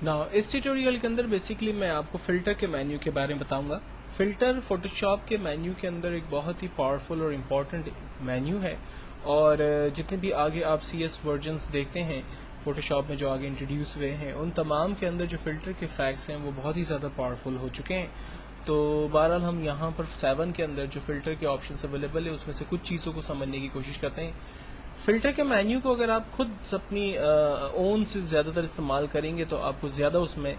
اس tutorial کے اندر basically میں آپ کو فلٹر کے مینیو کے بارے میں بتاؤں گا. فلٹر فوٹوشاپ کے مینیو کے اندر ایک بہت ہی پاورفل اور امپورٹنٹ مینیو ہے, اور جتنے بھی آگے آپ سی ایس ورژنس دیکھتے ہیں فوٹوشاپ میں جو آگے انٹروڈیوس ہوئے ہیں, ان تمام کے اندر جو فلٹر کے فیکٹس ہیں وہ بہت ہی زیادہ پاورفل ہو چکے ہیں. تو بہرحال ہم یہاں پر 7 کے اندر جو فلٹر کے آپشنس اویلیبل ہیں اس میں سے کچھ چیزوں کو سمجھنے کی کوشش کرتے ہیں. فلٹر کے مینیو کو اگر آپ خود اپنی اون سے زیادہ تر استعمال کریں گے تو آپ کو زیادہ اس میں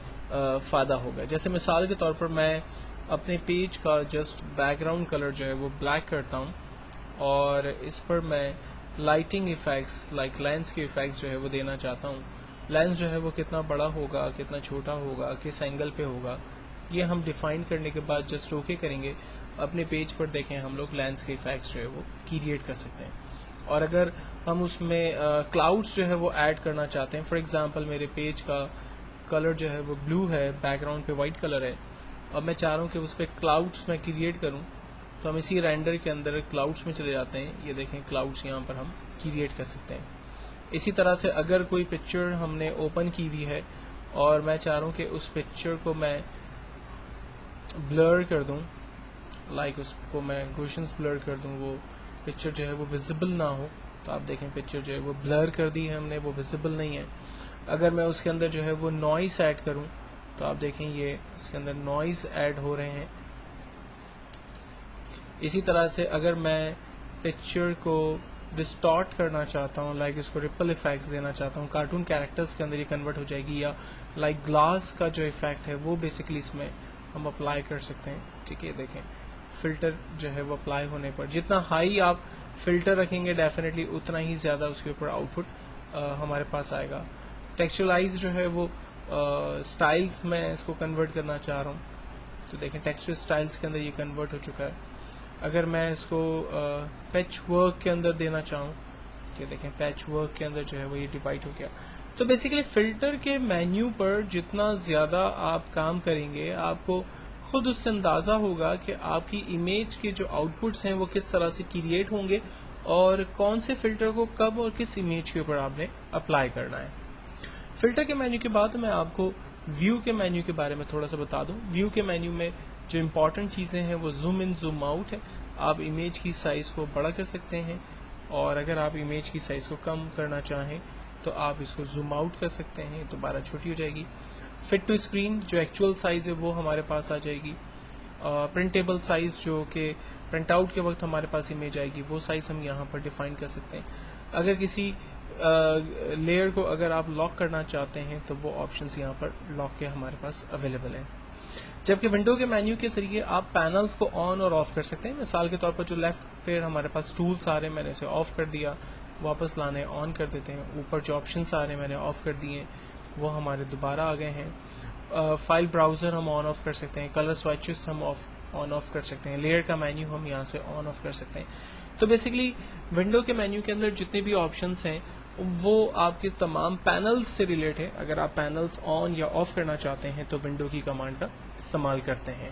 فائدہ ہوگا. جیسے مثال کے طور پر میں اپنے پیج کا جسٹ بیک گراؤنڈ کلر جو ہے وہ بلیک کرتا ہوں, اور اس پر میں لائٹنگ ایفیکٹس لائک لینس کے ایفیکٹس جو ہے وہ دینا چاہتا ہوں. لینس جو ہے وہ کتنا بڑا ہوگا, کتنا چھوٹا ہوگا, کس اینگل پہ ہوگا, یہ ہم ڈیفائن کرنے کے بعد جسٹ اوکے کریں گے. اپنے پیج پر دیکھیں ہم لوگ لینس کے ایفیکٹس جو ہے وہ کریٹ کر سکتے ہیں. اور اگر ہم اس میں کلاؤڈس جو ہے وہ ایڈ کرنا چاہتے ہیں, فار ایگزامپل میرے پیج کا کلر جو ہے وہ بلو ہے, بیک گراؤنڈ پہ وائٹ کلر ہے, اور میں چاہ رہا ہوں کہ اس پہ کلاؤڈس میں کریٹ کروں, تو ہم اسی رینڈر کے اندر کلاؤڈس میں چلے جاتے ہیں. یہ دیکھیں کلاؤڈس یہاں پر ہم کریٹ کر سکتے ہیں. اسی طرح سے اگر کوئی پکچر ہم نے اوپن کی ہوئی ہے اور میں چاہ رہا ہوں کہ اس پکچر کو میں بلر کر دوں, لائک اس کو میں گوشنز بلر کر دوں, وہ پکچر جو ہے وہ ویزیبل نہ ہو, تو آپ دیکھیں پکچر جو ہے وہ بلر کر دی ہے ہم نے, وہ ویزیبل نہیں ہے. اگر میں اس کے اندر جو ہے وہ نوائز ایڈ کروں تو آپ دیکھیں یہ اس کے اندر نوائز ایڈ ہو رہے ہیں. اسی طرح سے اگر میں پکچر کو ڈسٹارٹ کرنا چاہتا ہوں, لائک اس کو ریپل ایفیکٹس دینا چاہتا ہوں, کارٹون کیریکٹرز کے اندر یہ کنورٹ ہو جائے گی, یا لائک گلاس کا جو ایفیکٹ ہے وہ بیسیکلی اس میں ہم اپلائی کر سکتے ہیں. ٹھیک ہے, دیکھیں فلٹر جو ہے وہ اپلائی ہونے پر جتنا ہائی آپ فلٹر رکھیں گے ڈیفینیٹلی اتنا ہی زیادہ اس کے اوپر آؤٹ پٹ ہمارے پاس آئے گا. ٹیکسچرائز جو ہے وہ سٹائلز میں اس کو کنورٹ کرنا چاہ رہا ہوں, تو دیکھیں ٹیکسچر سٹائلز کے اندر یہ کنورٹ ہو چکا ہے. اگر میں اس کو پیچ ورک کے اندر دینا چاہوں, کہ دیکھیں پیچ ورک کے اندر جو ہے وہ یہ ڈیوائڈ ہو گیا. تو بیسیکلی فلٹر کے مینیو پر جتنا زیادہ آپ کام کریں گے آپ کو خود اس سے اندازہ ہوگا کہ آپ کی امیج کے جو آؤٹ پٹس ہیں وہ کس طرح سے کریٹ ہوں گے, اور کون سے فلٹر کو کب اور کس امیج کے اوپر آپ نے اپلائی کرنا ہے. فلٹر کے مینیو کے بعد میں آپ کو ویو کے مینیو کے بارے میں تھوڑا سا بتا دوں. ویو کے مینیو میں جو امپورٹنٹ چیزیں ہیں وہ زوم ان زوم آؤٹ ہے. آپ امیج کی سائز کو بڑا کر سکتے ہیں, اور اگر آپ امیج کی سائز کو کم کرنا چاہیں تو آپ اس کو زوم آؤٹ کر سکتے ہیں, تو 12 چھوٹی ہو جائے گی. فٹ ٹو اسکرین جو ایکچوئل سائز ہے وہ ہمارے پاس آ جائے گی. پرنٹیبل سائز جو کہ پرنٹ آؤٹ کے وقت ہمارے پاس امیج آئے گی وہ سائز ہم یہاں پر ڈیفائن کر سکتے ہیں. اگر کسی لیئر کو اگر آپ لاک کرنا چاہتے ہیں تو وہ آپشنز یہاں پر لاک کے ہمارے پاس اویلیبل ہیں. جبکہ ونڈو کے مینیو کے ذریعے آپ پینلز کو آن اور آف کر سکتے ہیں. مثال کے طور پر جو لیفٹ پہ ہمارے پاس ٹولس آ رہے ہیں میں نے اسے آف کر دیا, واپس لانے آن کر دیتے ہیں. اوپر جو آپشنس آ رہے ہیں میں نے آف کر دیے, وہ ہمارے دوبارہ آ گئے ہیں. فائل براؤزر ہم آن آف کر سکتے ہیں, کلر سوئچز ہم آن آف کر سکتے ہیں, لیئر کا مینیو ہم یہاں سے آن آف کر سکتے ہیں. تو بیسیکلی ونڈو کے مینیو کے اندر جتنے بھی آپشنس ہیں وہ آپ کے تمام پینلز سے ریلیٹ ہے. اگر آپ پینلز آن یا آف کرنا چاہتے ہیں تو ونڈو کی کمانڈ کا استعمال کرتے ہیں.